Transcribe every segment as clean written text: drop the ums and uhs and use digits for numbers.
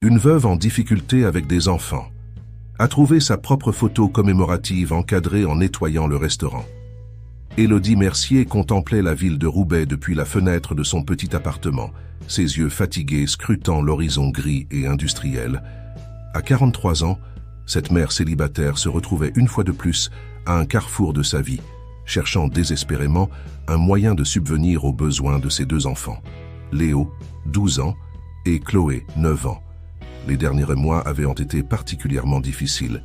Une veuve en difficulté avec des enfants a trouvé sa propre photo commémorative encadrée en nettoyant le restaurant. Élodie Mercier contemplait la ville de Roubaix depuis la fenêtre de son petit appartement, ses yeux fatigués scrutant l'horizon gris et industriel. À 43 ans, cette mère célibataire se retrouvait une fois de plus à un carrefour de sa vie, cherchant désespérément un moyen de subvenir aux besoins de ses deux enfants, Léo, 12 ans, et Chloé, 9 ans. Les derniers mois avaient été particulièrement difficiles.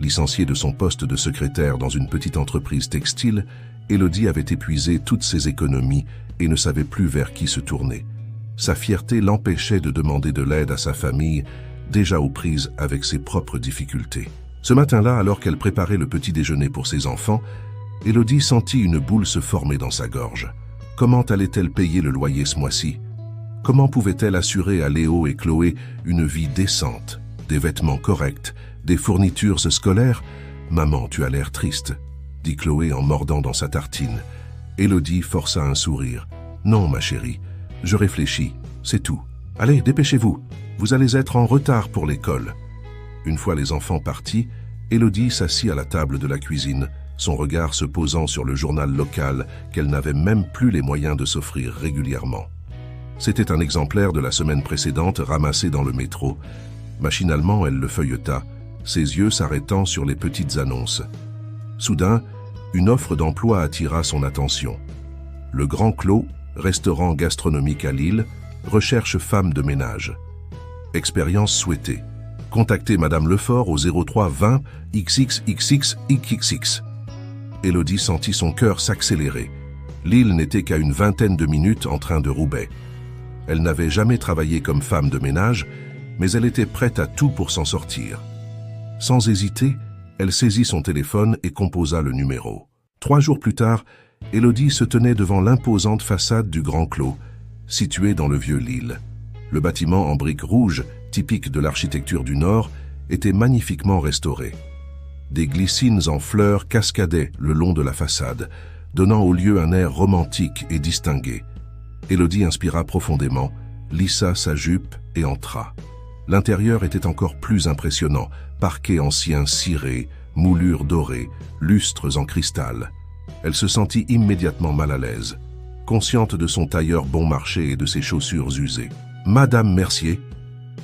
Licenciée de son poste de secrétaire dans une petite entreprise textile, Élodie avait épuisé toutes ses économies et ne savait plus vers qui se tourner. Sa fierté l'empêchait de demander de l'aide à sa famille, déjà aux prises avec ses propres difficultés. Ce matin-là, alors qu'elle préparait le petit déjeuner pour ses enfants, Élodie sentit une boule se former dans sa gorge. Comment allait-elle payer le loyer ce mois-ci? Comment pouvait-elle assurer à Léo et Chloé une vie décente, des vêtements corrects, des fournitures scolaires? « Maman, tu as l'air triste », dit Chloé en mordant dans sa tartine. Élodie força un sourire. « Non, ma chérie, je réfléchis, c'est tout. Allez, dépêchez-vous, vous allez être en retard pour l'école. » Une fois les enfants partis, Élodie s'assit à la table de la cuisine, son regard se posant sur le journal local qu'elle n'avait même plus les moyens de s'offrir régulièrement. C'était un exemplaire de la semaine précédente ramassé dans le métro. Machinalement, elle le feuilleta, ses yeux s'arrêtant sur les petites annonces. Soudain, une offre d'emploi attira son attention. Le Grand Clos, restaurant gastronomique à Lille, recherche femme de ménage. Expérience souhaitée. Contactez Madame Lefort au 03 20 XXXXXX. Élodie sentit son cœur s'accélérer. Lille n'était qu'à une vingtaine de minutes en train de Roubaix. Elle n'avait jamais travaillé comme femme de ménage, mais elle était prête à tout pour s'en sortir. Sans hésiter, elle saisit son téléphone et composa le numéro. 3 jours plus tard, Élodie se tenait devant l'imposante façade du Grand Clos, situé dans le vieux Lille. Le bâtiment en briques rouges, typique de l'architecture du Nord, était magnifiquement restauré. Des glycines en fleurs cascadaient le long de la façade, donnant au lieu un air romantique et distingué. Élodie inspira profondément, lissa sa jupe et entra. L'intérieur était encore plus impressionnant, parquet ancien ciré, moulures dorées, lustres en cristal. Elle se sentit immédiatement mal à l'aise, consciente de son tailleur bon marché et de ses chaussures usées. « Madame Mercier !»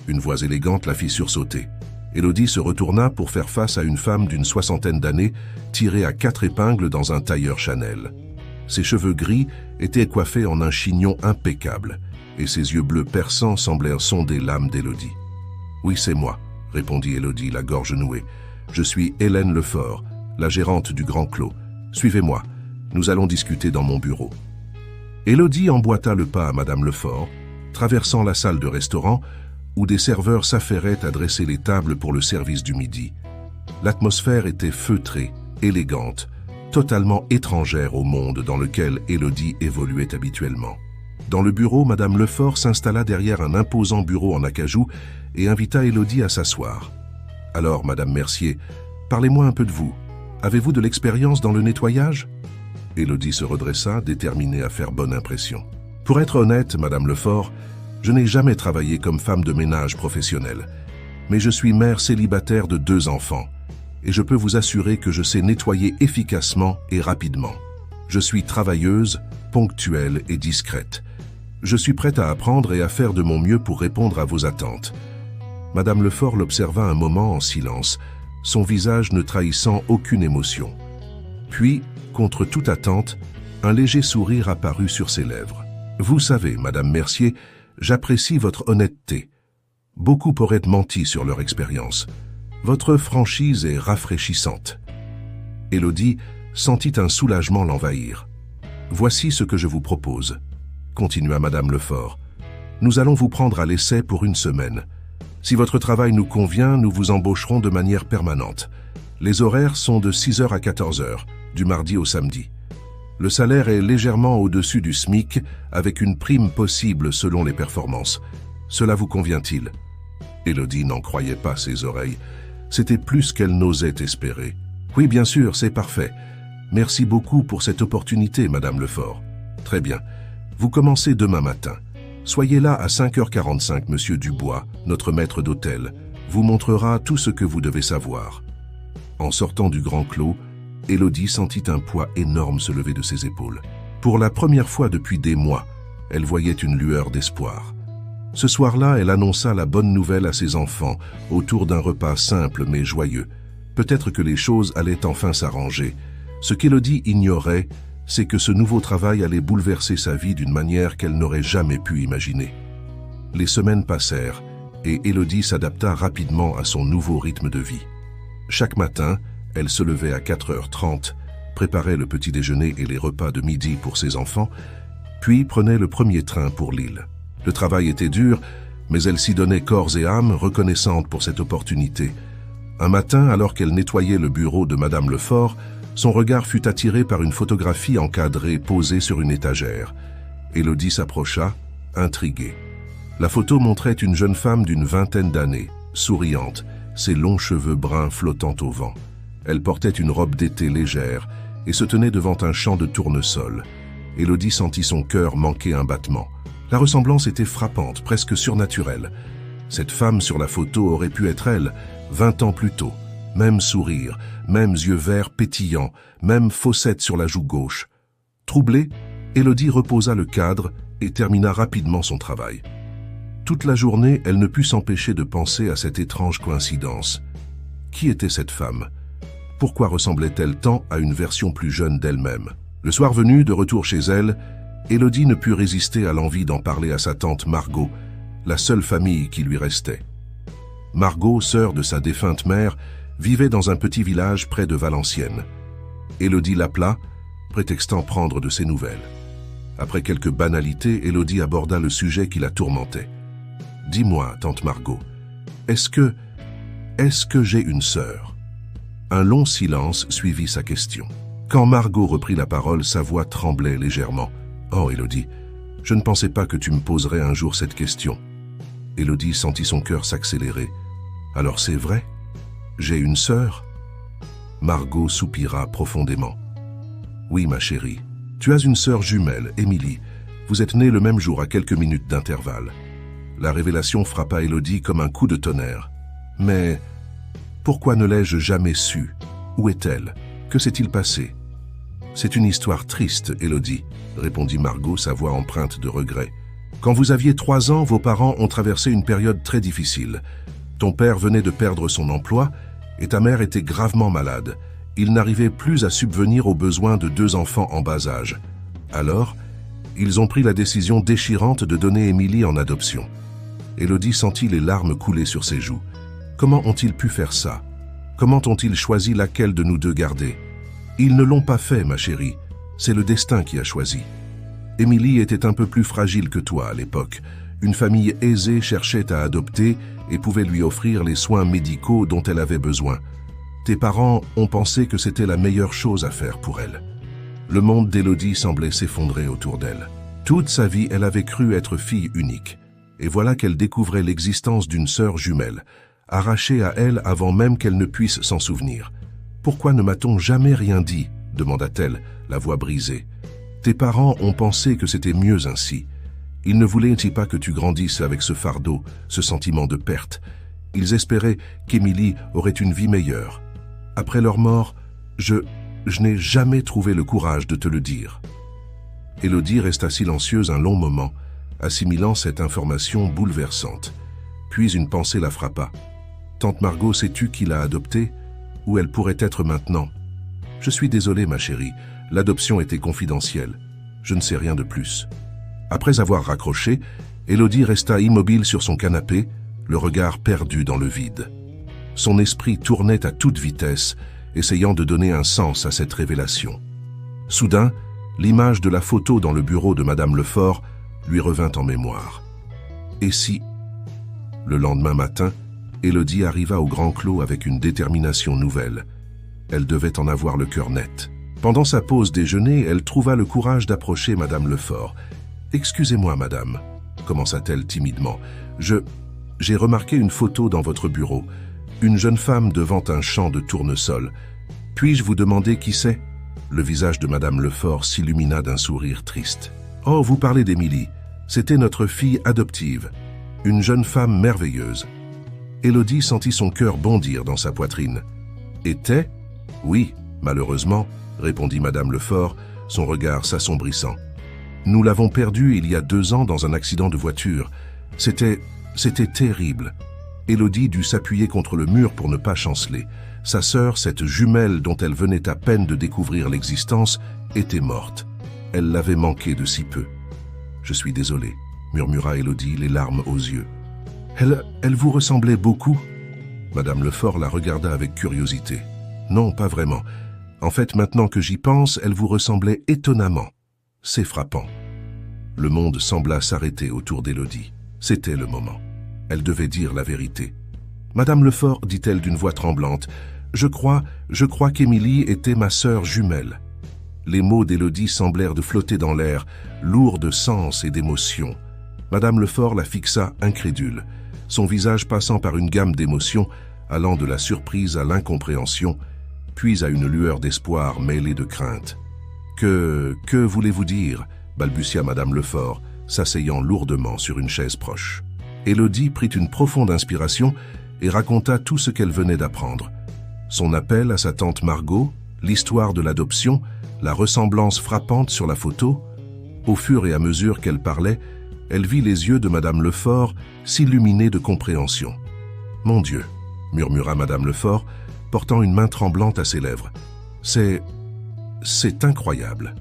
Une voix élégante la fit sursauter. Élodie se retourna pour faire face à une femme d'une 60aine d'années, tirée à 4 épingles dans un tailleur Chanel. Ses cheveux gris étaient coiffés en un chignon impeccable, et ses yeux bleus perçants semblèrent sonder l'âme d'Élodie. « Oui, c'est moi », répondit Élodie, la gorge nouée. « Je suis Hélène Lefort, la gérante du Grand Clos. Suivez-moi, nous allons discuter dans mon bureau. » Élodie emboîta le pas à Madame Lefort, traversant la salle de restaurant où des serveurs s'affairaient à dresser les tables pour le service du midi. L'atmosphère était feutrée, élégante, totalement étrangère au monde dans lequel Élodie évoluait habituellement. Dans le bureau, Madame Lefort s'installa derrière un imposant bureau en acajou et invita Élodie à s'asseoir. « Alors, Madame Mercier, parlez-moi un peu de vous. Avez-vous de l'expérience dans le nettoyage ?» Élodie se redressa, déterminée à faire bonne impression. « Pour être honnête, Madame Lefort, je n'ai jamais travaillé comme femme de ménage professionnelle, mais je suis mère célibataire de 2 enfants, et je peux vous assurer que je sais nettoyer efficacement et rapidement. Je suis travailleuse, ponctuelle et discrète. Je suis prête à apprendre et à faire de mon mieux pour répondre à vos attentes. » Madame Lefort l'observa un moment en silence, son visage ne trahissant aucune émotion. Puis, contre toute attente, un léger sourire apparut sur ses lèvres. « Vous savez, Madame Mercier, j'apprécie votre honnêteté. Beaucoup auraient menti sur leur expérience. Votre franchise est rafraîchissante. » Élodie sentit un soulagement l'envahir. « Voici ce que je vous propose, » continua Madame Lefort. « Nous allons vous prendre à l'essai pour 1 semaine. Si votre travail nous convient, nous vous embaucherons de manière permanente. Les horaires sont de 6h à 14h, du mardi au samedi. Le salaire est légèrement au-dessus du SMIC, avec une prime possible selon les performances. Cela vous convient-il » Élodie n'en croyait pas ses oreilles. C'était plus qu'elle n'osait espérer. « Oui, bien sûr, c'est parfait. Merci beaucoup pour cette opportunité, Madame Lefort. Très bien. Vous commencez demain matin. Soyez là à 5h45, monsieur Dubois, notre maître d'hôtel, vous montrera tout ce que vous devez savoir. » En sortant du grand clos, Élodie sentit un poids énorme se lever de ses épaules. Pour la première fois depuis des mois, elle voyait une lueur d'espoir. Ce soir-là, elle annonça la bonne nouvelle à ses enfants, autour d'un repas simple mais joyeux. Peut-être que les choses allaient enfin s'arranger. Ce qu'Élodie ignorait, c'est que ce nouveau travail allait bouleverser sa vie d'une manière qu'elle n'aurait jamais pu imaginer. Les semaines passèrent, et Élodie s'adapta rapidement à son nouveau rythme de vie. Chaque matin, elle se levait à 4h30, préparait le petit déjeuner et les repas de midi pour ses enfants, puis prenait le premier train pour Lille. Le travail était dur, mais elle s'y donnait corps et âme, reconnaissante pour cette opportunité. Un matin, alors qu'elle nettoyait le bureau de Madame Lefort, son regard fut attiré par une photographie encadrée posée sur une étagère. Élodie s'approcha, intriguée. La photo montrait une jeune femme d'une vingtaine d'années, souriante, ses longs cheveux bruns flottant au vent. Elle portait une robe d'été légère et se tenait devant un champ de tournesol. Élodie sentit son cœur manquer un battement. La ressemblance était frappante, presque surnaturelle. Cette femme sur la photo aurait pu être elle, 20 ans plus tôt. Même sourire, mêmes yeux verts pétillants, même fossette sur la joue gauche. Troublée, Élodie reposa le cadre et termina rapidement son travail. Toute la journée, elle ne put s'empêcher de penser à cette étrange coïncidence. Qui était cette femme? Pourquoi ressemblait-elle tant à une version plus jeune d'elle-même? Le soir venu, de retour chez elle, Élodie ne put résister à l'envie d'en parler à sa tante Margot, la seule famille qui lui restait. Margot, sœur de sa défunte mère, vivait dans un petit village près de Valenciennes. Élodie l'appela, prétextant prendre de ses nouvelles. Après quelques banalités, Élodie aborda le sujet qui la tourmentait. « Dis-moi, tante Margot, est-ce que j'ai une sœur ?» Un long silence suivit sa question. Quand Margot reprit la parole, sa voix tremblait légèrement. « Oh, Élodie, je ne pensais pas que tu me poserais un jour cette question. » Élodie sentit son cœur s'accélérer. « Alors c'est vrai? J'ai une sœur ?» Margot soupira profondément. « Oui, ma chérie, tu as une sœur jumelle, Émilie. Vous êtes nés le même jour à quelques minutes d'intervalle. » La révélation frappa Élodie comme un coup de tonnerre. « Mais pourquoi ne l'ai-je jamais su? Où est-elle? Que s'est-il passé ?» « C'est une histoire triste, Élodie, » répondit Margot, sa voix empreinte de regret. « Quand vous aviez 3 ans, vos parents ont traversé une période très difficile. Ton père venait de perdre son emploi et ta mère était gravement malade. Il n'arrivait plus à subvenir aux besoins de 2 enfants en bas âge. Alors, ils ont pris la décision déchirante de donner Émilie en adoption. » Élodie sentit les larmes couler sur ses joues. Comment ont-ils pu faire ça? Comment ont-ils choisi laquelle de nous deux garder? Ils ne l'ont pas fait, ma chérie. C'est le destin qui a choisi. Émilie était un peu plus fragile que toi à l'époque. Une famille aisée cherchait à adopter et pouvait lui offrir les soins médicaux dont elle avait besoin. Tes parents ont pensé que c'était la meilleure chose à faire pour elle. Le monde d'Élodie semblait s'effondrer autour d'elle. Toute sa vie, elle avait cru être fille unique. Et voilà qu'elle découvrait l'existence d'une sœur jumelle, arrachée à elle avant même qu'elle ne puisse s'en souvenir. « Pourquoi ne m'a-t-on jamais rien dit ?» demanda-t-elle, la voix brisée. « Tes parents ont pensé que c'était mieux ainsi. Ils ne voulaient-ils pas que tu grandisses avec ce fardeau, ce sentiment de perte? Ils espéraient qu'Émilie aurait une vie meilleure. Après leur mort, je n'ai jamais trouvé le courage de te le dire. » Élodie resta silencieuse un long moment, assimilant cette information bouleversante. Puis une pensée la frappa. « Tante Margot, sais-tu qui l'a adoptée? Où elle pourrait être maintenant? » « Je suis désolé, ma chérie, l'adoption était confidentielle. Je ne sais rien de plus. » Après avoir raccroché, Élodie resta immobile sur son canapé, le regard perdu dans le vide. Son esprit tournait à toute vitesse, essayant de donner un sens à cette révélation. Soudain, l'image de la photo dans le bureau de Madame Lefort lui revint en mémoire. Et si... Le lendemain matin, Élodie arriva au Grand Clos avec une détermination nouvelle. Elle devait en avoir le cœur net. Pendant sa pause déjeuner, elle trouva le courage d'approcher Madame Lefort. « Excusez-moi, madame, » commença-t-elle timidement. « J'ai remarqué une photo dans votre bureau, une jeune femme devant un champ de tournesol. Puis-je vous demander qui c'est ?» Le visage de Madame Lefort s'illumina d'un sourire triste. « Oh, vous parlez d'Émilie. C'était notre fille adoptive, une jeune femme merveilleuse. Élodie sentit son cœur bondir dans sa poitrine. Était? Oui, malheureusement, répondit Madame Lefort, son regard s'assombrissant. Nous l'avons perdue il y a 2 ans dans un accident de voiture. C'était terrible. Élodie dut s'appuyer contre le mur pour ne pas chanceler. Sa sœur, cette jumelle dont elle venait à peine de découvrir l'existence, était morte. Elle l'avait manqué de si peu. « Je suis désolé, » murmura Élodie, les larmes aux yeux. « Elle vous ressemblait beaucoup ?» Madame Lefort la regarda avec curiosité. « Non, pas vraiment. En fait, maintenant que j'y pense, elle vous ressemblait étonnamment. C'est frappant. » Le monde sembla s'arrêter autour d'Élodie. C'était le moment. Elle devait dire la vérité. « Madame Lefort, dit-elle d'une voix tremblante, je crois qu'Émilie était ma sœur jumelle. » Les mots d'Élodie semblèrent de flotter dans l'air, lourds de sens et d'émotion. Madame Lefort la fixa incrédule, son visage passant par une gamme d'émotions, allant de la surprise à l'incompréhension, puis à une lueur d'espoir mêlée de crainte. « Que voulez-vous dire ?» balbutia Madame Lefort, s'asseyant lourdement sur une chaise proche. Élodie prit une profonde inspiration et raconta tout ce qu'elle venait d'apprendre. Son appel à sa tante Margot, l'histoire de l'adoption, la ressemblance frappante sur la photo. Au fur et à mesure qu'elle parlait, elle vit les yeux de Madame Lefort s'illuminer de compréhension. « Mon Dieu !» murmura Madame Lefort, portant une main tremblante à ses lèvres. « C'est incroyable.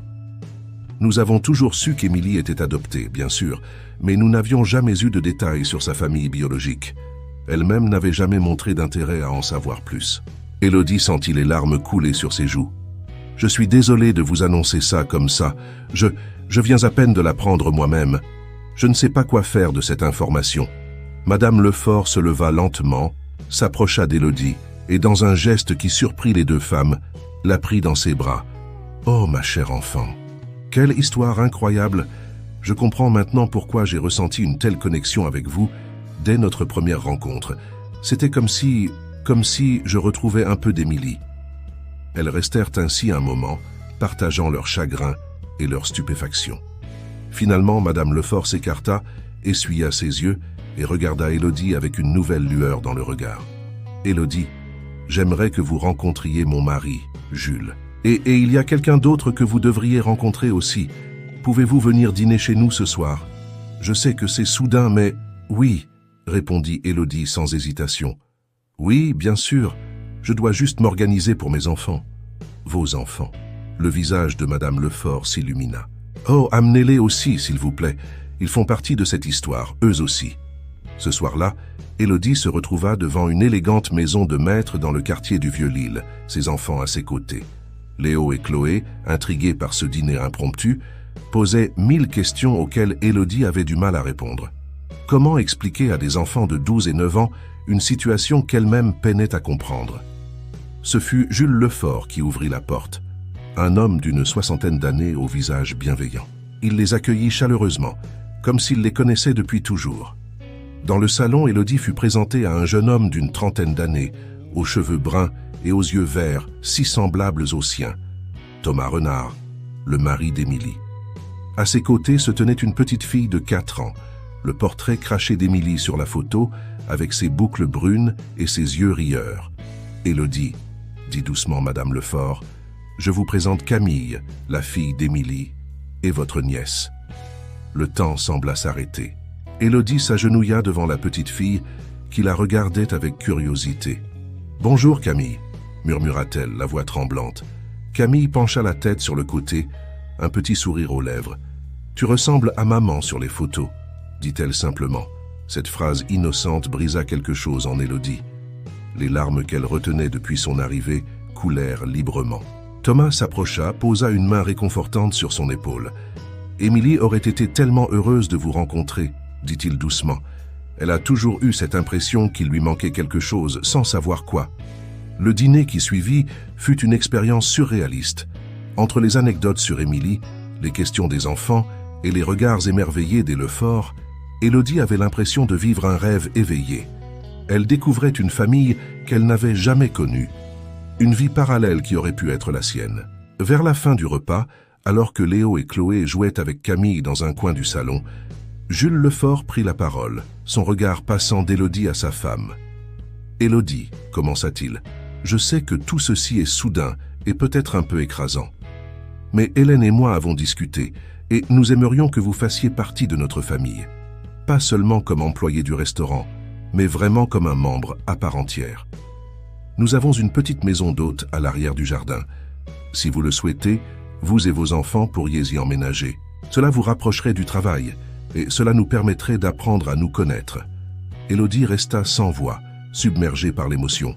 Nous avons toujours su qu'Émilie était adoptée, bien sûr, mais nous n'avions jamais eu de détails sur sa famille biologique. Elle-même n'avait jamais montré d'intérêt à en savoir plus. » Élodie sentit les larmes couler sur ses joues. « Je suis désolée de vous annoncer ça comme ça. Je viens à peine de l'apprendre moi-même. Je ne sais pas quoi faire de cette information. » Madame Lefort se leva lentement, s'approcha d'Élodie et, dans un geste qui surprit les 2 femmes, la prit dans ses bras. « Oh, ma chère enfant, quelle histoire incroyable! Je comprends maintenant pourquoi j'ai ressenti une telle connexion avec vous dès notre première rencontre. C'était comme si je retrouvais un peu d'Émilie. » Elles restèrent ainsi un moment, partageant leur chagrin et leur stupéfaction. Finalement, Madame Lefort s'écarta, essuya ses yeux et regarda Élodie avec une nouvelle lueur dans le regard. « Élodie, j'aimerais que vous rencontriez mon mari, Jules. Et il y a quelqu'un d'autre que vous devriez rencontrer aussi. Pouvez-vous venir dîner chez nous ce soir? Je sais que c'est soudain, mais... » « Oui, » répondit Élodie sans hésitation. « Oui, bien sûr. Je dois juste m'organiser pour mes enfants. » « Vos enfants. » Le visage de Madame Lefort s'illumina. « Oh, amenez-les aussi, s'il vous plaît. Ils font partie de cette histoire, eux aussi. » Ce soir-là, Élodie se retrouva devant une élégante maison de maître dans le quartier du Vieux-Lille, ses enfants à ses côtés. Léo et Chloé, intrigués par ce dîner impromptu, posaient 1000 questions auxquelles Élodie avait du mal à répondre. Comment expliquer à des enfants de 12 et 9 ans une situation qu'elle-même peinait à comprendre? Ce fut Jules Lefort qui ouvrit la porte, un homme d'une 60aine d'années au visage bienveillant. Il les accueillit chaleureusement, comme s'il les connaissait depuis toujours. Dans le salon, Élodie fut présentée à un jeune homme d'une 30aine d'années, aux cheveux bruns et aux yeux verts, si semblables aux siens, Thomas Renard, le mari d'Émilie. À ses côtés se tenait une petite fille de 4 ans, le portrait craché d'Émilie sur la photo, avec ses boucles brunes et ses yeux rieurs. « Élodie, » dit doucement Madame Lefort, « je vous présente Camille, la fille d'Émilie, et votre nièce. » Le temps sembla s'arrêter. Élodie s'agenouilla devant la petite fille, qui la regardait avec curiosité. « Bonjour Camille, » murmura-t-elle, la voix tremblante. Camille pencha la tête sur le côté, un petit sourire aux lèvres. « Tu ressembles à maman sur les photos, » dit-elle simplement. Cette phrase innocente brisa quelque chose en Élodie. Les larmes qu'elle retenait depuis son arrivée coulèrent librement. Thomas s'approcha, posa une main réconfortante sur son épaule. « Émilie aurait été tellement heureuse de vous rencontrer, » dit-il doucement. Elle a toujours eu cette impression qu'il lui manquait quelque chose, sans savoir quoi. Le dîner qui suivit fut une expérience surréaliste. Entre les anecdotes sur Émilie, les questions des enfants et les regards émerveillés des Lefort, Élodie avait l'impression de vivre un rêve éveillé. Elle découvrait une famille qu'elle n'avait jamais connue, une vie parallèle qui aurait pu être la sienne. Vers la fin du repas, alors que Léo et Chloé jouaient avec Camille dans un coin du salon, Jules Lefort prit la parole, son regard passant d'Élodie à sa femme. « Élodie, commença-t-il, je sais que tout ceci est soudain et peut-être un peu écrasant. Mais Hélène et moi avons discuté et nous aimerions que vous fassiez partie de notre famille. Pas seulement comme employé du restaurant, mais vraiment comme un membre à part entière. Nous avons une petite maison d'hôte à l'arrière du jardin. Si vous le souhaitez, vous et vos enfants pourriez y emménager. Cela vous rapprocherait du travail et cela nous permettrait d'apprendre à nous connaître. » Élodie resta sans voix, submergée par l'émotion.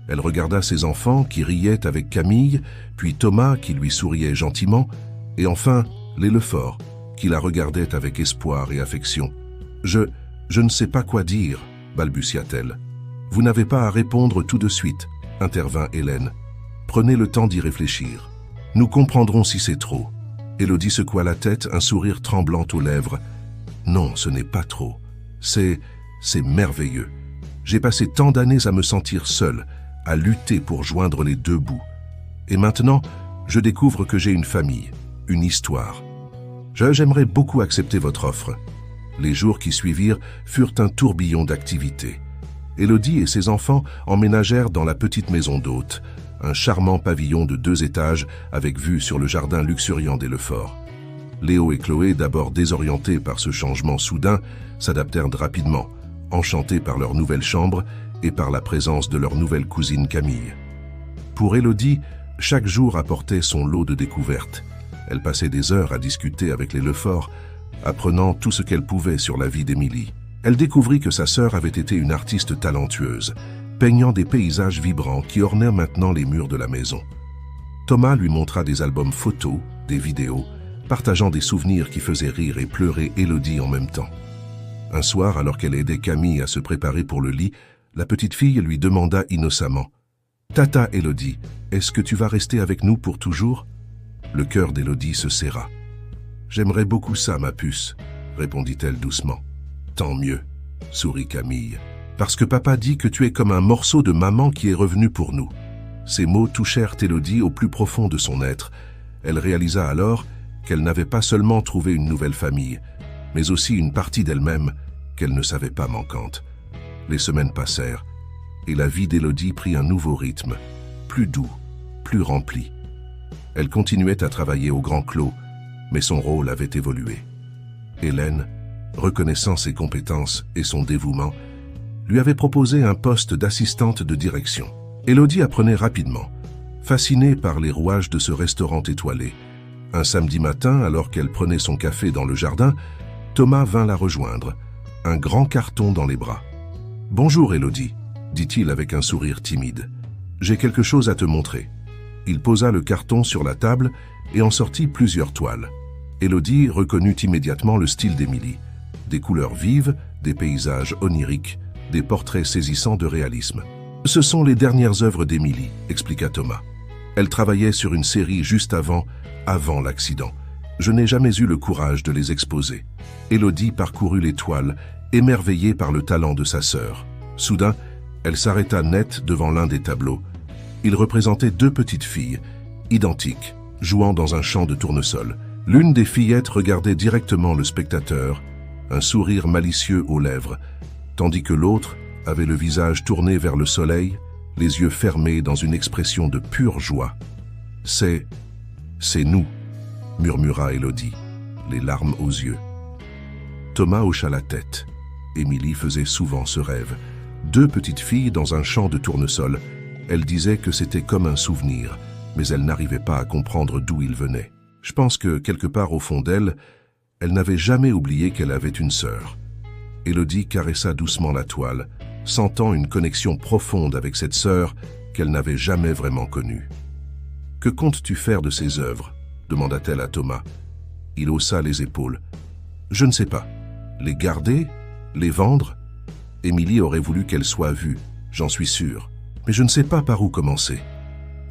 Elle regarda ses enfants qui riaient avec Camille, puis Thomas qui lui souriait gentiment, et enfin les Lefort qui la regardaient avec espoir et affection. « Je ne sais pas quoi dire, » balbutia-t-elle. « Vous n'avez pas à répondre tout de suite, » intervint Hélène. « Prenez le temps d'y réfléchir. Nous comprendrons si c'est trop. » Élodie secoua la tête, un sourire tremblant aux lèvres. « Non, ce n'est pas trop. C'est merveilleux. J'ai passé tant d'années à me sentir seule, à lutter pour joindre les deux bouts. Et maintenant, je découvre que j'ai une famille, une histoire. J'aimerais beaucoup accepter votre offre. » Les jours qui suivirent furent un tourbillon d'activités. Élodie et ses enfants emménagèrent dans la petite maison d'hôte, un charmant pavillon de 2 étages avec vue sur le jardin luxuriant des Lefort. Léo et Chloé, d'abord désorientés par ce changement soudain, s'adaptèrent rapidement, enchantés par leur nouvelle chambre et par la présence de leur nouvelle cousine Camille. Pour Élodie, chaque jour apportait son lot de découvertes. Elle passait des heures à discuter avec les Lefort, apprenant tout ce qu'elle pouvait sur la vie d'Émilie. Elle découvrit que sa sœur avait été une artiste talentueuse, peignant des paysages vibrants qui ornaient maintenant les murs de la maison. Thomas lui montra des albums photos, des vidéos, partageant des souvenirs qui faisaient rire et pleurer Élodie en même temps. Un soir, alors qu'elle aidait Camille à se préparer pour le lit, la petite fille lui demanda innocemment « Tata Élodie, est-ce que tu vas rester avec nous pour toujours ?» Le cœur d'Élodie se serra. « J'aimerais beaucoup ça, ma puce, » répondit-elle doucement. « Tant mieux, » sourit Camille. « Parce que papa dit que tu es comme un morceau de maman qui est revenu pour nous. » Ces mots touchèrent Élodie au plus profond de son être. Elle réalisa alors qu'elle n'avait pas seulement trouvé une nouvelle famille, mais aussi une partie d'elle-même qu'elle ne savait pas manquante. Les semaines passèrent, et la vie d'Élodie prit un nouveau rythme, plus doux, plus rempli. Elle continuait à travailler au Grand Clos, mais son rôle avait évolué. Hélène, reconnaissant ses compétences et son dévouement, lui avait proposé un poste d'assistante de direction. Élodie apprenait rapidement, fascinée par les rouages de ce restaurant étoilé. Un samedi matin, alors qu'elle prenait son café dans le jardin, Thomas vint la rejoindre, un grand carton dans les bras. « Bonjour Élodie, » dit-il avec un sourire timide. « J'ai quelque chose à te montrer. » Il posa le carton sur la table et en sortit plusieurs toiles. Élodie reconnut immédiatement le style d'Émilie. Des couleurs vives, des paysages oniriques, des portraits saisissants de réalisme. « Ce sont les dernières œuvres d'Émilie, » expliqua Thomas. Elle travaillait sur une série juste avant l'accident. Je n'ai jamais eu le courage de les exposer. Élodie parcourut les toiles, émerveillée par le talent de sa sœur. Soudain, elle s'arrêta net devant l'un des tableaux. Il représentait 2 petites filles, identiques, jouant dans un champ de tournesol. L'une des fillettes regardait directement le spectateur, un sourire malicieux aux lèvres, tandis que l'autre avait le visage tourné vers le soleil, les yeux fermés dans une expression de pure joie. « C'est nous », murmura Élodie, les larmes aux yeux. Thomas hocha la tête. Émilie faisait souvent ce rêve. 2 petites filles dans un champ de tournesol. Elle disait que c'était comme un souvenir, mais elle n'arrivait pas à comprendre d'où il venait. Je pense que, quelque part au fond d'elle, elle n'avait jamais oublié qu'elle avait une sœur. Élodie caressa doucement la toile, sentant une connexion profonde avec cette sœur qu'elle n'avait jamais vraiment connue. « Que comptes-tu faire de ces œuvres ?» demanda-t-elle à Thomas. Il haussa les épaules. « Je ne sais pas. Les garder? Les vendre ?» Émilie aurait voulu qu'elle soit vue, j'en suis sûr. Mais je ne sais pas par où commencer.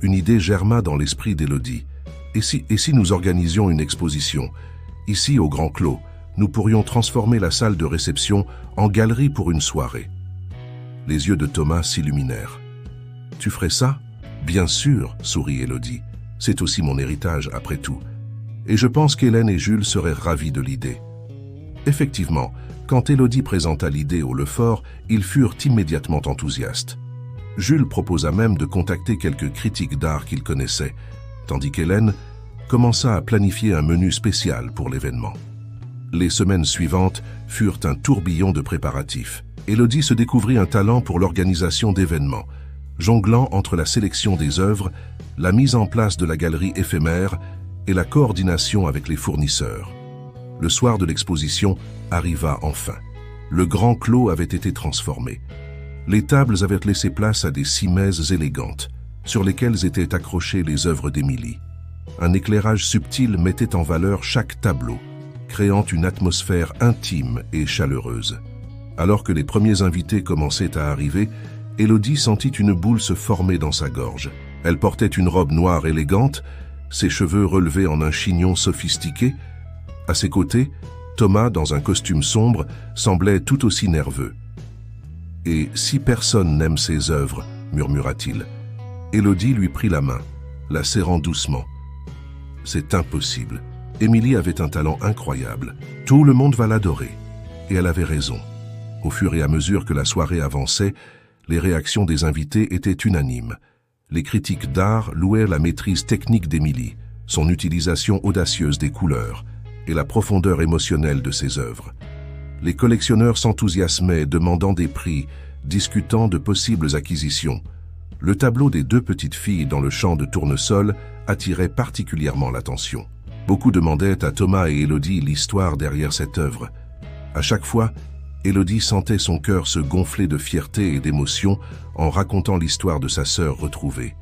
Une idée germa dans l'esprit d'Élodie. Et si nous organisions une exposition? Ici, au Grand Clos, nous pourrions transformer la salle de réception en galerie pour une soirée. Les yeux de Thomas s'illuminèrent. « Tu ferais ça ?»« Bien sûr, » sourit Élodie. « C'est aussi mon héritage, après tout. Et je pense qu'Hélène et Jules seraient ravis de l'idée. » Effectivement, quand Élodie présenta l'idée au Lefort, ils furent immédiatement enthousiastes. Jules proposa même de contacter quelques critiques d'art qu'il connaissait, tandis qu'Hélène commença à planifier un menu spécial pour l'événement. Les semaines suivantes furent un tourbillon de préparatifs. Élodie se découvrit un talent pour l'organisation d'événements, jonglant entre la sélection des œuvres, la mise en place de la galerie éphémère et la coordination avec les fournisseurs. Le soir de l'exposition arriva enfin. Le grand clos avait été transformé. Les tables avaient laissé place à des cimaises élégantes, sur lesquelles étaient accrochées les œuvres d'Émilie. Un éclairage subtil mettait en valeur chaque tableau, créant une atmosphère intime et chaleureuse. Alors que les premiers invités commençaient à arriver, Élodie sentit une boule se former dans sa gorge. Elle portait une robe noire élégante, ses cheveux relevés en un chignon sophistiqué. À ses côtés, Thomas, dans un costume sombre, semblait tout aussi nerveux. « Et si personne n'aime ses œuvres » murmura-t-il. Élodie lui prit la main, la serrant doucement. « C'est impossible. Émilie avait un talent incroyable. Tout le monde va l'adorer. » Et elle avait raison. Au fur et à mesure que la soirée avançait, les réactions des invités étaient unanimes. Les critiques d'art louaient la maîtrise technique d'Émilie, son utilisation audacieuse des couleurs et la profondeur émotionnelle de ses œuvres. Les collectionneurs s'enthousiasmaient, demandant des prix, discutant de possibles acquisitions. Le tableau des deux petites filles dans le champ de tournesol attirait particulièrement l'attention. Beaucoup demandaient à Thomas et Élodie l'histoire derrière cette œuvre. À chaque fois, Élodie sentait son cœur se gonfler de fierté et d'émotion en racontant l'histoire de sa sœur retrouvée.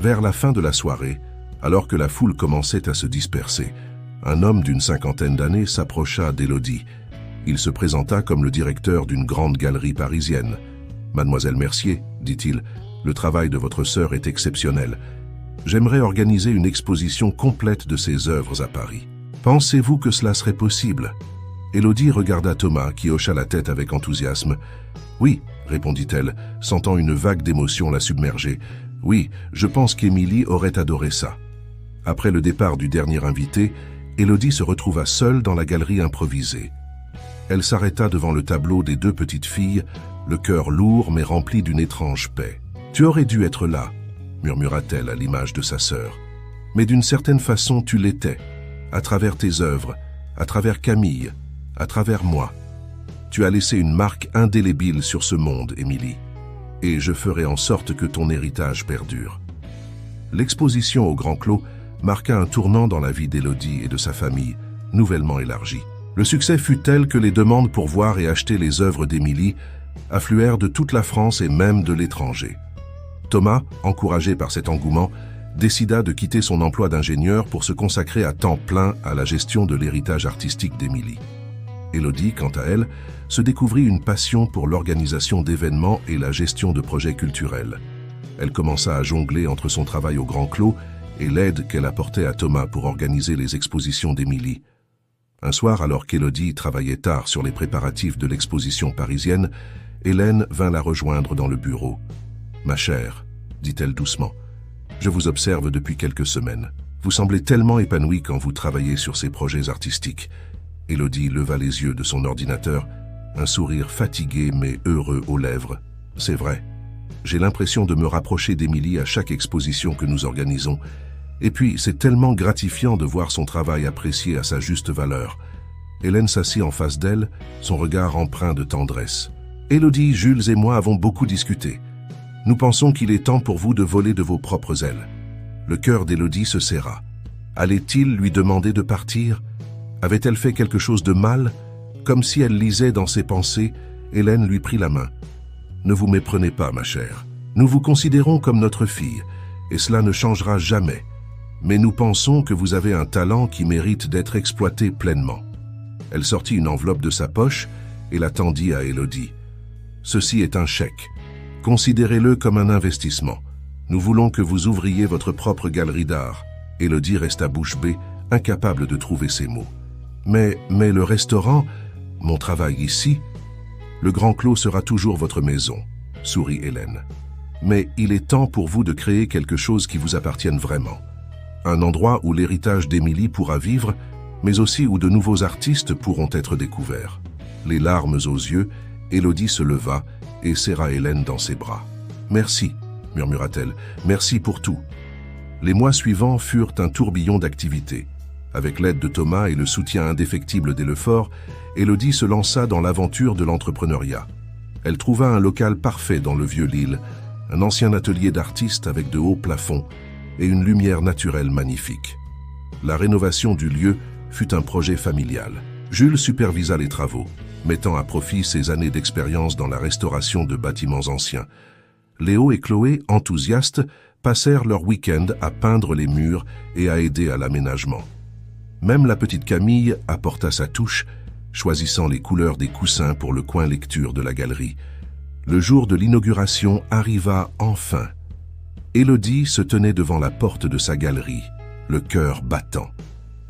Vers la fin de la soirée, alors que la foule commençait à se disperser, un homme d'une cinquantaine d'années s'approcha d'Élodie. Il se présenta comme le directeur d'une grande galerie parisienne. « Mademoiselle Mercier, dit-il, le travail de votre sœur est exceptionnel. J'aimerais organiser une exposition complète de ses œuvres à Paris. Pensez-vous que cela serait possible ?» Élodie regarda Thomas, qui hocha la tête avec enthousiasme. « Oui, répondit-elle, sentant une vague d'émotion la submerger. « Oui, je pense qu'Émilie aurait adoré ça. » Après le départ du dernier invité, Élodie se retrouva seule dans la galerie improvisée. Elle s'arrêta devant le tableau des deux petites filles, le cœur lourd mais rempli d'une étrange paix. « Tu aurais dû être là, » murmura-t-elle à l'image de sa sœur. « Mais d'une certaine façon, tu l'étais, à travers tes œuvres, à travers Camille, à travers moi. Tu as laissé une marque indélébile sur ce monde, Émilie, et je ferai en sorte que ton héritage perdure. » L'exposition au Grand Clos marqua un tournant dans la vie d'Élodie et de sa famille, nouvellement élargie. Le succès fut tel que les demandes pour voir et acheter les œuvres d'Émilie affluèrent de toute la France et même de l'étranger. Thomas, encouragé par cet engouement, décida de quitter son emploi d'ingénieur pour se consacrer à temps plein à la gestion de l'héritage artistique d'Émilie. Élodie, quant à elle, se découvrit une passion pour l'organisation d'événements et la gestion de projets culturels. Elle commença à jongler entre son travail au Grand Clos et l'aide qu'elle apportait à Thomas pour organiser les expositions d'Émilie. Un soir, alors qu'Élodie travaillait tard sur les préparatifs de l'exposition parisienne, Hélène vint la rejoindre dans le bureau. « Ma chère, dit-elle doucement, je vous observe depuis quelques semaines. Vous semblez tellement épanouie quand vous travaillez sur ces projets artistiques. » Élodie leva les yeux de son ordinateur, un sourire fatigué mais heureux aux lèvres. « C'est vrai. J'ai l'impression de me rapprocher d'Émilie à chaque exposition que nous organisons. Et puis, c'est tellement gratifiant de voir son travail apprécié à sa juste valeur. » Hélène s'assit en face d'elle, son regard empreint de tendresse. « Élodie, Jules et moi avons beaucoup discuté. Nous pensons qu'il est temps pour vous de voler de vos propres ailes. » Le cœur d'Élodie se serra. Allait-il lui demander de partir? Avait-elle fait quelque chose de mal? Comme si elle lisait dans ses pensées, Hélène lui prit la main. « Ne vous méprenez pas, ma chère. Nous vous considérons comme notre fille, et cela ne changera jamais. Mais nous pensons que vous avez un talent qui mérite d'être exploité pleinement. » Elle sortit une enveloppe de sa poche et la tendit à Élodie. « Ceci est un chèque. Considérez-le comme un investissement. Nous voulons que vous ouvriez votre propre galerie d'art. » Élodie resta bouche bée, incapable de trouver ses mots. « Mais le restaurant, mon travail ici, le Grand Clos sera toujours votre maison, » sourit Hélène. « Mais il est temps pour vous de créer quelque chose qui vous appartienne vraiment. Un endroit où l'héritage d'Émilie pourra vivre mais aussi où de nouveaux artistes pourront être découverts. Les larmes aux yeux, Élodie se leva et serra Hélène dans ses bras. « Merci », murmura-t-elle, « merci pour tout. » Les mois suivants furent un tourbillon d'activités. Avec l'aide de Thomas et le soutien indéfectible d'Élefort, Élodie se lança dans l'aventure de l'entrepreneuriat. Elle trouva un local parfait dans le vieux Lille, un ancien atelier d'artistes avec de hauts plafonds et une lumière naturelle magnifique. La rénovation du lieu fut un projet familial. Jules supervisa les travaux, mettant à profit ses années d'expérience dans la restauration de bâtiments anciens. Léo et Chloé, enthousiastes, passèrent leur week-end à peindre les murs et à aider à l'aménagement. Même la petite Camille apporta sa touche, choisissant les couleurs des coussins pour le coin lecture de la galerie. Le jour de l'inauguration arriva enfin. Élodie se tenait devant la porte de sa galerie, le cœur battant.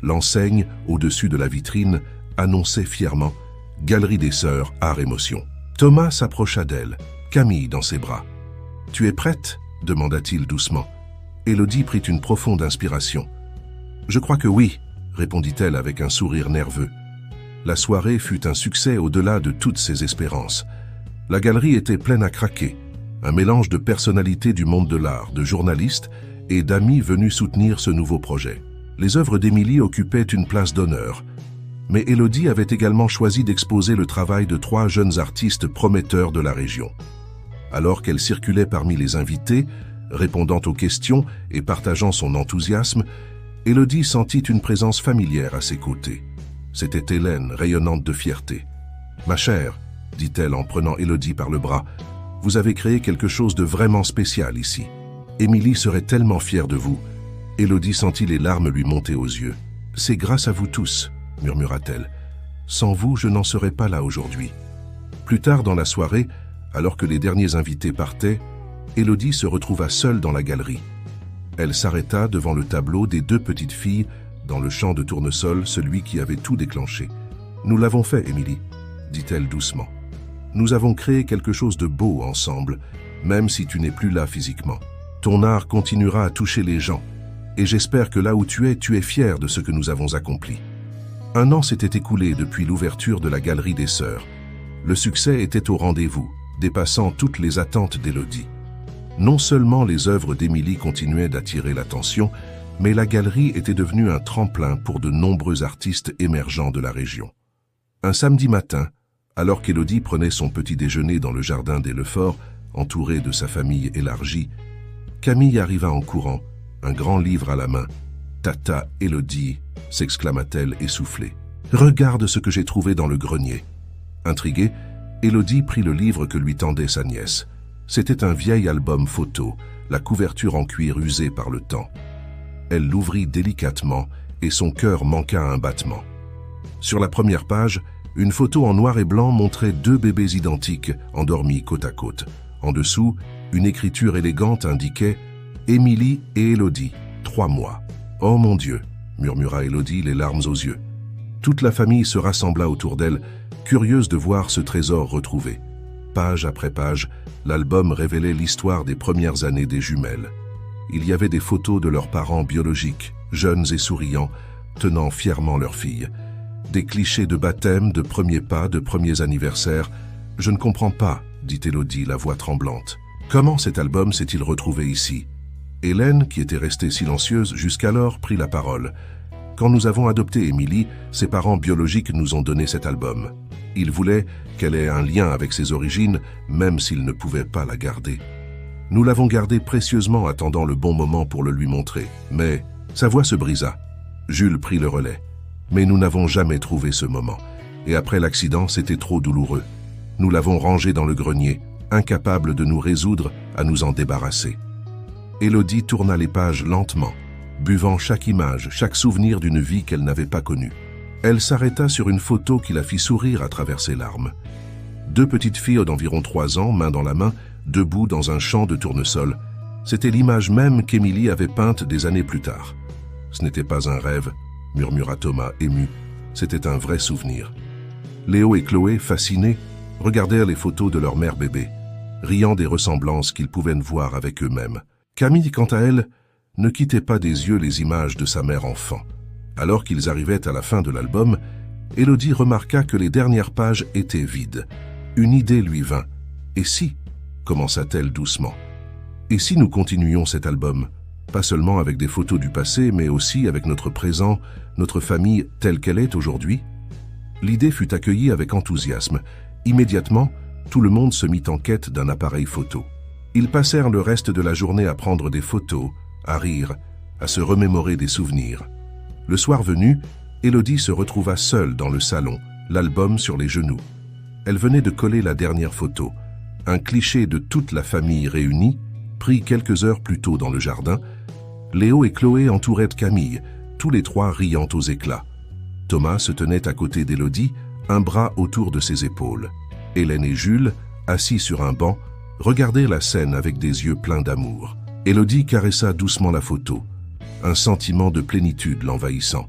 L'enseigne, au-dessus de la vitrine, annonçait fièrement « Galerie des Sœurs, Art Émotion ». Thomas s'approcha d'elle, Camille dans ses bras. « Tu es prête ?» demanda-t-il doucement. Élodie prit une profonde inspiration. « Je crois que oui », répondit-elle avec un sourire nerveux. La soirée fut un succès au-delà de toutes ses espérances. La galerie était pleine à craquer, un mélange de personnalités du monde de l'art, de journalistes et d'amis venus soutenir ce nouveau projet. Les œuvres d'Émilie occupaient une place d'honneur, mais Élodie avait également choisi d'exposer le travail de 3 jeunes artistes prometteurs de la région. Alors qu'elle circulait parmi les invités, répondant aux questions et partageant son enthousiasme, Élodie sentit une présence familière à ses côtés. C'était Hélène, rayonnante de fierté. « Ma chère, » dit-elle en prenant Élodie par le bras, « vous avez créé quelque chose de vraiment spécial ici. Émilie serait tellement fière de vous. » Élodie sentit les larmes lui monter aux yeux. « C'est grâce à vous tous, » murmura-t-elle. « Sans vous, je n'en serais pas là aujourd'hui. » Plus tard dans la soirée, alors que les derniers invités partaient, Élodie se retrouva seule dans la galerie. Elle s'arrêta devant le tableau des 2 petites filles, dans le champ de tournesol, celui qui avait tout déclenché. « Nous l'avons fait, Émilie, » dit-elle doucement. « Nous avons créé quelque chose de beau ensemble, même si tu n'es plus là physiquement. Ton art continuera à toucher les gens, et j'espère que là où tu es fière de ce que nous avons accompli. » 1 an s'était écoulé depuis l'ouverture de la Galerie des Sœurs. Le succès était au rendez-vous, dépassant toutes les attentes d'Élodie. Non seulement les œuvres d'Émilie continuaient d'attirer l'attention, mais la galerie était devenue un tremplin pour de nombreux artistes émergents de la région. Un samedi matin, alors qu'Élodie prenait son petit déjeuner dans le jardin d'Élefort, entourée de sa famille élargie, Camille arriva en courant, un grand livre à la main. « Tata Élodie !» s'exclama-t-elle essoufflée. « Regarde ce que j'ai trouvé dans le grenier. » Intriguée, Élodie prit le livre que lui tendait sa nièce. C'était un vieil album photo, la couverture en cuir usée par le temps. Elle l'ouvrit délicatement et son cœur manqua un battement. Sur la première page, une photo en noir et blanc montrait 2 bébés identiques, endormis côte à côte. En dessous, une écriture élégante indiquait « Émilie et Élodie, 3 mois ». « Oh mon Dieu !» murmura Élodie, les larmes aux yeux. Toute la famille se rassembla autour d'elle, curieuse de voir ce trésor retrouvé. Page après page, l'album révélait l'histoire des premières années des jumelles. Il y avait des photos de leurs parents biologiques, jeunes et souriants, tenant fièrement leur fille. Des clichés de baptême, de premiers pas, de premiers anniversaires. « Je ne comprends pas, » dit Élodie, la voix tremblante. « Comment cet album s'est-il retrouvé ici ?» Hélène, qui était restée silencieuse jusqu'alors, prit la parole. « Quand nous avons adopté Émilie, ses parents biologiques nous ont donné cet album. Ils voulaient qu'elle ait un lien avec ses origines, même s'ils ne pouvaient pas la garder. Nous l'avons gardé précieusement, attendant le bon moment pour le lui montrer. Mais sa voix se brisa. Jules prit le relais. Mais nous n'avons jamais trouvé ce moment. Et après l'accident, c'était trop douloureux. Nous l'avons rangé dans le grenier, incapable de nous résoudre à nous en débarrasser. » Élodie tourna les pages lentement, buvant chaque image, chaque souvenir d'une vie qu'elle n'avait pas connue. Elle s'arrêta sur une photo qui la fit sourire à travers ses larmes. 2 petites filles d'environ 3 ans, main dans la main, debout dans un champ de tournesol. C'était l'image même qu'Émilie avait peinte des années plus tard. « Ce n'était pas un rêve », murmura Thomas, ému. C'était un vrai souvenir. Léo et Chloé, fascinés, regardèrent les photos de leur mère bébé, riant des ressemblances qu'ils pouvaient voir avec eux-mêmes. Camille, quant à elle, ne quittait pas des yeux les images de sa mère enfant. Alors qu'ils arrivaient à la fin de l'album, Élodie remarqua que les dernières pages étaient vides. Une idée lui vint. « Et si ?» commença-t-elle doucement. « Et si nous continuions cet album, pas seulement avec des photos du passé, mais aussi avec notre présent, notre famille telle qu'elle est aujourd'hui ?» L'idée fut accueillie avec enthousiasme. Immédiatement, tout le monde se mit en quête d'un appareil photo. Ils passèrent le reste de la journée à prendre des photos, à rire, à se remémorer des souvenirs. Le soir venu, Élodie se retrouva seule dans le salon, l'album sur les genoux. Elle venait de coller la dernière photo, un cliché de toute la famille réunie, pris quelques heures plus tôt dans le jardin. Léo et Chloé entouraient Camille, tous les trois riant aux éclats. Thomas se tenait à côté d'Élodie, un bras autour de ses épaules. Hélène et Jules, assis sur un banc, regardaient la scène avec des yeux pleins d'amour. Élodie caressa doucement la photo, un sentiment de plénitude l'envahissant.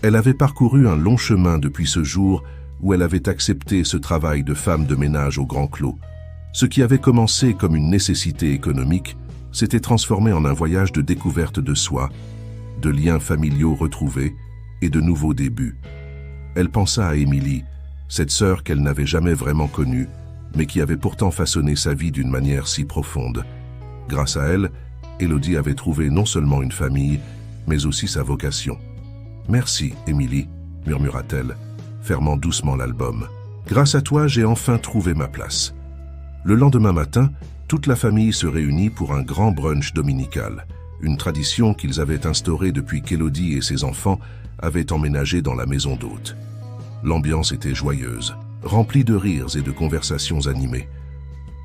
Elle avait parcouru un long chemin depuis ce jour où elle avait accepté ce travail de femme de ménage au Grand Clos. Ce qui avait commencé comme une nécessité économique s'était transformé en un voyage de découverte de soi, de liens familiaux retrouvés et de nouveaux débuts. Elle pensa à Émilie, cette sœur qu'elle n'avait jamais vraiment connue, mais qui avait pourtant façonné sa vie d'une manière si profonde. Grâce à elle, Élodie avait trouvé non seulement une famille, mais aussi sa vocation. « Merci, Émilie », murmura-t-elle, fermant doucement l'album. « Grâce à toi, j'ai enfin trouvé ma place. » Le lendemain matin, toute la famille se réunit pour un grand brunch dominical, une tradition qu'ils avaient instaurée depuis qu'Élodie et ses enfants avaient emménagé dans la maison d'hôte. L'ambiance était joyeuse, remplie de rires et de conversations animées.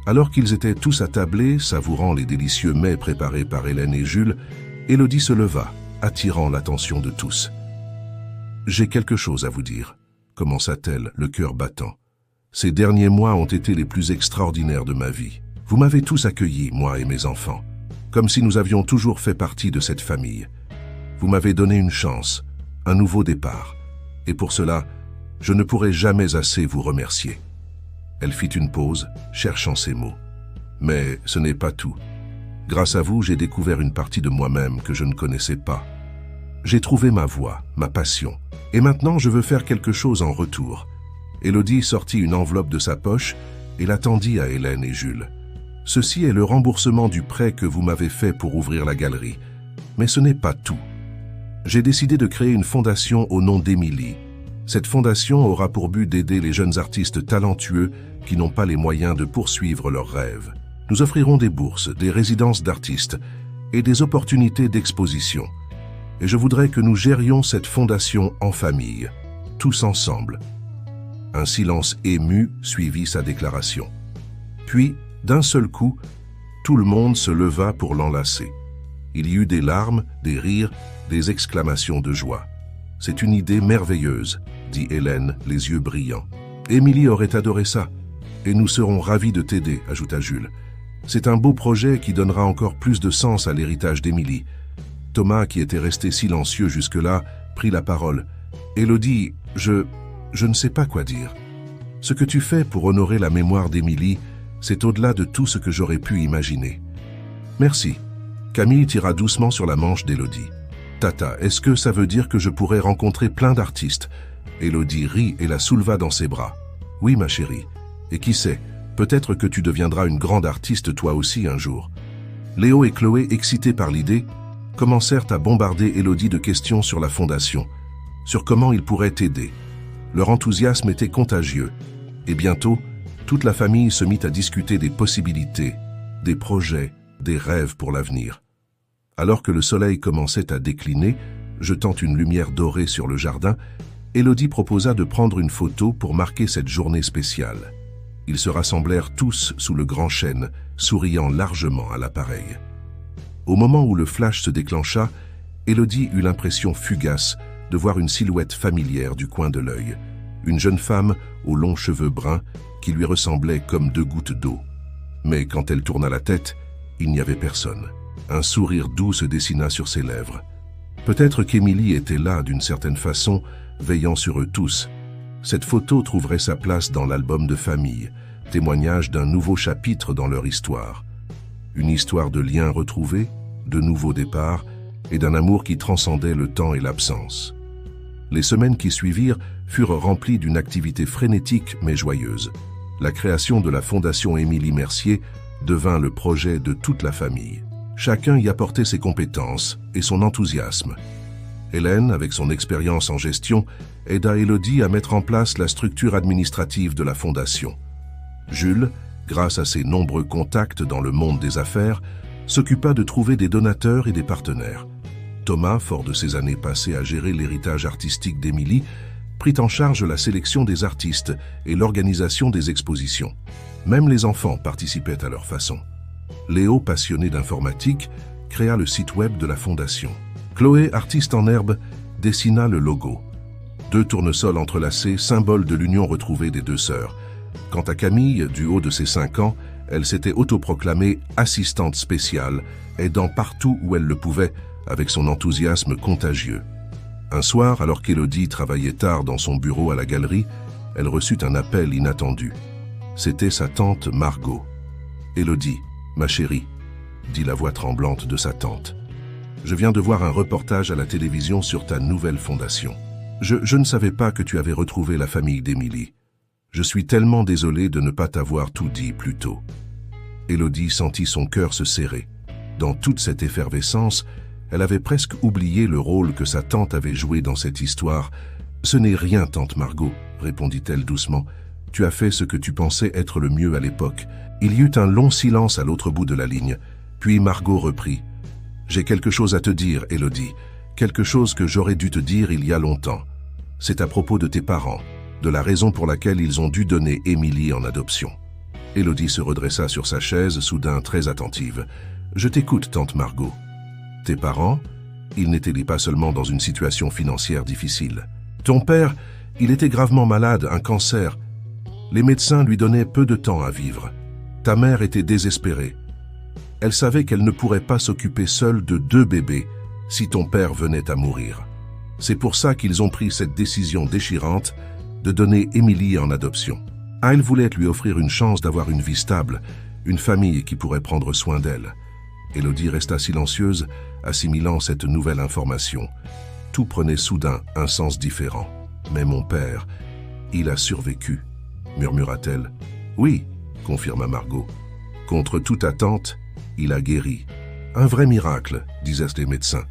Alors qu'ils étaient tous attablés, savourant les délicieux mets préparés par Hélène et Jules, Élodie se leva, attirant l'attention de tous. « J'ai quelque chose à vous dire », commença-t-elle, le cœur battant. « Ces derniers mois ont été les plus extraordinaires de ma vie. Vous m'avez tous accueilli, moi et mes enfants, comme si nous avions toujours fait partie de cette famille. Vous m'avez donné une chance, un nouveau départ, et pour cela, je ne pourrai jamais assez vous remercier. » Elle fit une pause, cherchant ses mots. « Mais ce n'est pas tout. Grâce à vous, j'ai découvert une partie de moi-même que je ne connaissais pas. J'ai trouvé ma voie, ma passion, et maintenant je veux faire quelque chose en retour. » Élodie sortit une enveloppe de sa poche et la tendit à Hélène et Jules. « Ceci est le remboursement du prêt que vous m'avez fait pour ouvrir la galerie. Mais ce n'est pas tout. J'ai décidé de créer une fondation au nom d'Émilie. Cette fondation aura pour but d'aider les jeunes artistes talentueux qui n'ont pas les moyens de poursuivre leurs rêves. Nous offrirons des bourses, des résidences d'artistes et des opportunités d'exposition. Et je voudrais que nous gérions cette fondation en famille, tous ensemble. » Un silence ému suivit sa déclaration. Puis, d'un seul coup, tout le monde se leva pour l'enlacer. Il y eut des larmes, des rires, des exclamations de joie. « C'est une idée merveilleuse », dit Hélène, les yeux brillants. « Émilie aurait adoré ça, et nous serons ravis de t'aider », ajouta Jules. « C'est un beau projet qui donnera encore plus de sens à l'héritage d'Émilie. » Thomas, qui était resté silencieux jusque-là, prit la parole. « Élodie, je ne sais pas quoi dire. Ce que tu fais pour honorer la mémoire d'Émilie, c'est au-delà de tout ce que j'aurais pu imaginer. » « Merci. » Camille tira doucement sur la manche d'Élodie. « Tata, est-ce que ça veut dire que je pourrais rencontrer plein d'artistes ?» Élodie rit et la souleva dans ses bras. « Oui, ma chérie. Et qui sait, peut-être que tu deviendras une grande artiste toi aussi un jour. » Léo et Chloé, excités par l'idée, commencèrent à bombarder Élodie de questions sur la fondation, sur comment ils pourraient t'aider. Leur enthousiasme était contagieux, et bientôt, toute la famille se mit à discuter des possibilités, des projets, des rêves pour l'avenir. Alors que le soleil commençait à décliner, jetant une lumière dorée sur le jardin, Élodie proposa de prendre une photo pour marquer cette journée spéciale. Ils se rassemblèrent tous sous le grand chêne, souriant largement à l'appareil. Au moment où le flash se déclencha, Élodie eut l'impression fugace de voir une silhouette familière du coin de l'œil, une jeune femme aux longs cheveux bruns qui lui ressemblaient comme deux gouttes d'eau. Mais quand elle tourna la tête, il n'y avait personne. Un sourire doux se dessina sur ses lèvres. Peut-être qu'Émilie était là d'une certaine façon, veillant sur eux tous. Cette photo trouverait sa place dans l'album de famille, témoignage d'un nouveau chapitre dans leur histoire. Une histoire de liens retrouvés, de nouveaux départs et d'un amour qui transcendait le temps et l'absence. Les semaines qui suivirent furent remplies d'une activité frénétique mais joyeuse. La création de la Fondation Émilie Mercier devint le projet de toute la famille. Chacun y apportait ses compétences et son enthousiasme. Hélène, avec son expérience en gestion, aida Élodie à mettre en place la structure administrative de la Fondation. Jules, grâce à ses nombreux contacts dans le monde des affaires, s'occupa de trouver des donateurs et des partenaires. Thomas, fort de ses années passées à gérer l'héritage artistique d'Émilie, prit en charge la sélection des artistes et l'organisation des expositions. Même les enfants participaient à leur façon. Léo, passionné d'informatique, créa le site web de la Fondation. Chloé, artiste en herbe, dessina le logo. 2 tournesols entrelacés, symbole de l'union retrouvée des 2 sœurs. Quant à Camille, du haut de ses 5 ans, elle s'était autoproclamée assistante spéciale, aidant partout où elle le pouvait, avec son enthousiasme contagieux. Un soir, alors qu'Élodie travaillait tard dans son bureau à la galerie, elle reçut un appel inattendu. C'était sa tante Margot. « Élodie, ma chérie, » dit la voix tremblante de sa tante. « Je viens de voir un reportage à la télévision sur ta nouvelle fondation. Je ne savais pas que tu avais retrouvé la famille d'Émilie. Je suis tellement désolé de ne pas t'avoir tout dit plus tôt. » Élodie sentit son cœur se serrer. Dans toute cette effervescence, elle avait presque oublié le rôle que sa tante avait joué dans cette histoire. « Ce n'est rien, tante Margot, » répondit-elle doucement. « Tu as fait ce que tu pensais être le mieux à l'époque. » Il y eut un long silence à l'autre bout de la ligne. Puis Margot reprit. « J'ai quelque chose à te dire, Élodie. Quelque chose que j'aurais dû te dire il y a longtemps. C'est à propos de tes parents, de la raison pour laquelle ils ont dû donner Émilie en adoption. » Élodie se redressa sur sa chaise, soudain très attentive. « Je t'écoute, tante Margot. » Tes parents, ils n'étaient pas seulement dans une situation financière difficile. Ton père, il était gravement malade, un cancer. Les médecins lui donnaient peu de temps à vivre. Ta mère était désespérée. Elle savait qu'elle ne pourrait pas s'occuper seule de 2 bébés si ton père venait à mourir. C'est pour ça qu'ils ont pris cette décision déchirante de donner Émilie en adoption. Elle voulait lui offrir une chance d'avoir une vie stable, une famille qui pourrait prendre soin d'elle. Élodie resta silencieuse, assimilant cette nouvelle information. Tout prenait soudain un sens différent. « Mais mon père, il a survécu », murmura-t-elle. « Oui », confirma Margot. « Contre toute attente, il a guéri. Un vrai miracle, disaient les médecins.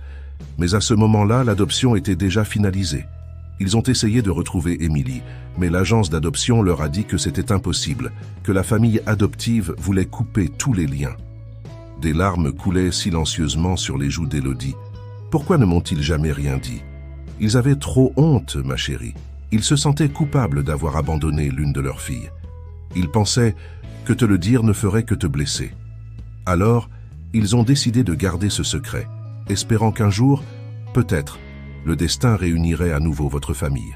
Mais à ce moment-là, l'adoption était déjà finalisée. Ils ont essayé de retrouver Émilie, mais l'agence d'adoption leur a dit que c'était impossible, que la famille adoptive voulait couper tous les liens. » Des larmes coulaient silencieusement sur les joues d'Élodie. Pourquoi ne m'ont-ils jamais rien dit? Ils avaient trop honte, ma chérie. Ils se sentaient coupables d'avoir abandonné l'une de leurs filles. Ils pensaient que te le dire ne ferait que te blesser. Alors, ils ont décidé de garder ce secret, espérant qu'un jour, peut-être, le destin réunirait à nouveau votre famille.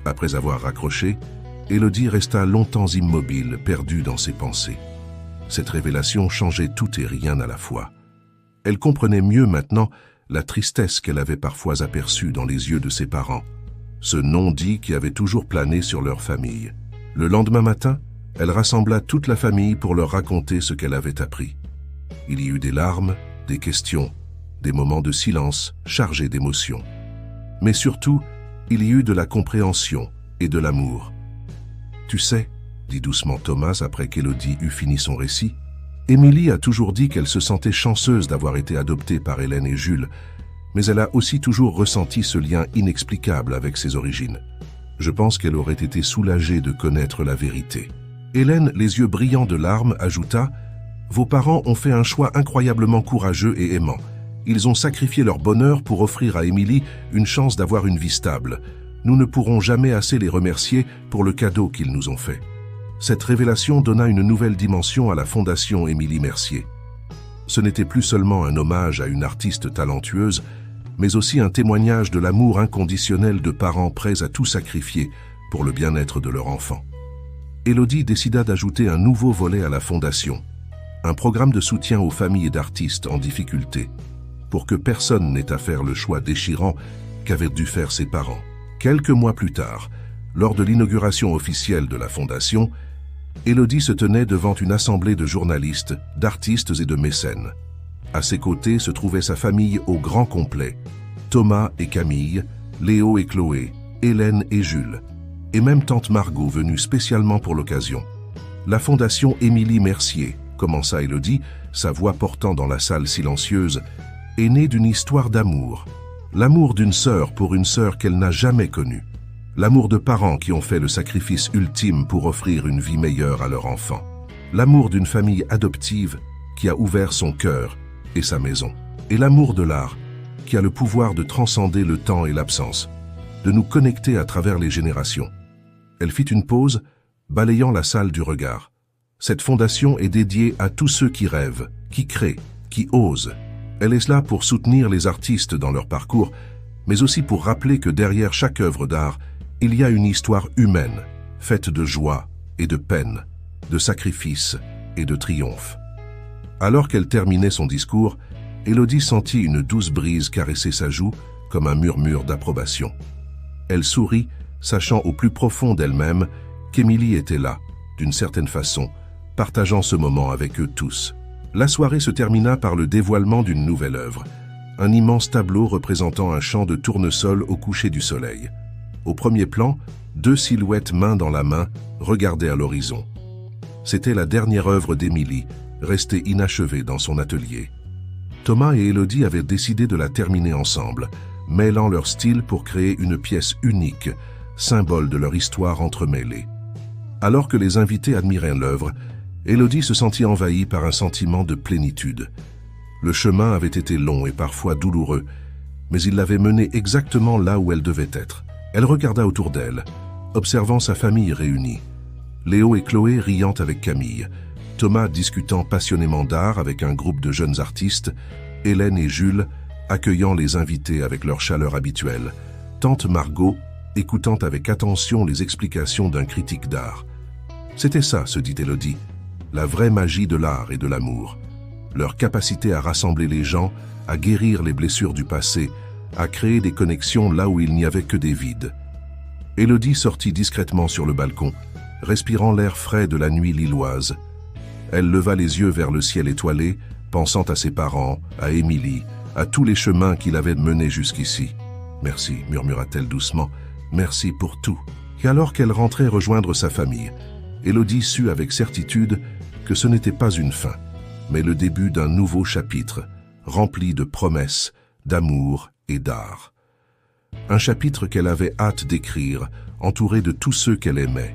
Après avoir raccroché, Élodie resta longtemps immobile, perdue dans ses pensées. Cette révélation changeait tout et rien à la fois. Elle comprenait mieux maintenant la tristesse qu'elle avait parfois aperçue dans les yeux de ses parents, ce non-dit qui avait toujours plané sur leur famille. Le lendemain matin, elle rassembla toute la famille pour leur raconter ce qu'elle avait appris. Il y eut des larmes, des questions, des moments de silence chargés d'émotions. Mais surtout, il y eut de la compréhension et de l'amour. « Tu sais, » dit doucement Thomas après qu'Élodie eut fini son récit, « Émilie a toujours dit qu'elle se sentait chanceuse d'avoir été adoptée par Hélène et Jules, mais elle a aussi toujours ressenti ce lien inexplicable avec ses origines. Je pense qu'elle aurait été soulagée de connaître la vérité. » Hélène, les yeux brillants de larmes, ajouta « Vos parents ont fait un choix incroyablement courageux et aimant. Ils ont sacrifié leur bonheur pour offrir à Émilie une chance d'avoir une vie stable. Nous ne pourrons jamais assez les remercier pour le cadeau qu'ils nous ont fait. » Cette révélation donna une nouvelle dimension à la Fondation Émilie Mercier. Ce n'était plus seulement un hommage à une artiste talentueuse, mais aussi un témoignage de l'amour inconditionnel de parents prêts à tout sacrifier pour le bien-être de leur enfant. Élodie décida d'ajouter un nouveau volet à la Fondation, un programme de soutien aux familles d'artistes en difficulté, pour que personne n'ait à faire le choix déchirant qu'avaient dû faire ses parents. Quelques mois plus tard, lors de l'inauguration officielle de la Fondation, Élodie se tenait devant une assemblée de journalistes, d'artistes et de mécènes. À ses côtés se trouvait sa famille au grand complet, Thomas et Camille, Léo et Chloé, Hélène et Jules, et même tante Margot venue spécialement pour l'occasion. La fondation Émilie Mercier, commença Élodie, sa voix portant dans la salle silencieuse, est née d'une histoire d'amour. L'amour d'une sœur pour une sœur qu'elle n'a jamais connue. L'amour de parents qui ont fait le sacrifice ultime pour offrir une vie meilleure à leur enfant. L'amour d'une famille adoptive qui a ouvert son cœur et sa maison. Et l'amour de l'art qui a le pouvoir de transcender le temps et l'absence, de nous connecter à travers les générations. Elle fit une pause, balayant la salle du regard. Cette fondation est dédiée à tous ceux qui rêvent, qui créent, qui osent. Elle est là pour soutenir les artistes dans leur parcours, mais aussi pour rappeler que derrière chaque œuvre d'art, il y a une histoire humaine, faite de joie et de peine, de sacrifice et de triomphe. Alors qu'elle terminait son discours, Élodie sentit une douce brise caresser sa joue comme un murmure d'approbation. Elle sourit, sachant au plus profond d'elle-même qu'Émilie était là, d'une certaine façon, partageant ce moment avec eux tous. La soirée se termina par le dévoilement d'une nouvelle œuvre, un immense tableau représentant un champ de tournesol au coucher du soleil. Au premier plan, 2 silhouettes main dans la main regardaient à l'horizon. C'était la dernière œuvre d'Émilie, restée inachevée dans son atelier. Thomas et Élodie avaient décidé de la terminer ensemble, mêlant leurs styles pour créer une pièce unique, symbole de leur histoire entremêlée. Alors que les invités admiraient l'œuvre, Élodie se sentit envahie par un sentiment de plénitude. Le chemin avait été long et parfois douloureux, mais il l'avait menée exactement là où elle devait être. Elle regarda autour d'elle, observant sa famille réunie. Léo et Chloé riant avec Camille, Thomas discutant passionnément d'art avec un groupe de jeunes artistes, Hélène et Jules accueillant les invités avec leur chaleur habituelle, tante Margot écoutant avec attention les explications d'un critique d'art. C'était ça, se dit Élodie, la vraie magie de l'art et de l'amour. Leur capacité à rassembler les gens, à guérir les blessures du passé, à créer des connexions là où il n'y avait que des vides. Élodie sortit discrètement sur le balcon, respirant l'air frais de la nuit lilloise. Elle leva les yeux vers le ciel étoilé, pensant à ses parents, à Émilie, à tous les chemins qu'il avait menés jusqu'ici. « Merci », murmura-t-elle doucement, « merci pour tout ». Et alors qu'elle rentrait rejoindre sa famille, Élodie sut avec certitude que ce n'était pas une fin, mais le début d'un nouveau chapitre, rempli de promesses, d'amour et d'art. Un chapitre qu'elle avait hâte d'écrire, entouré de tous ceux qu'elle aimait.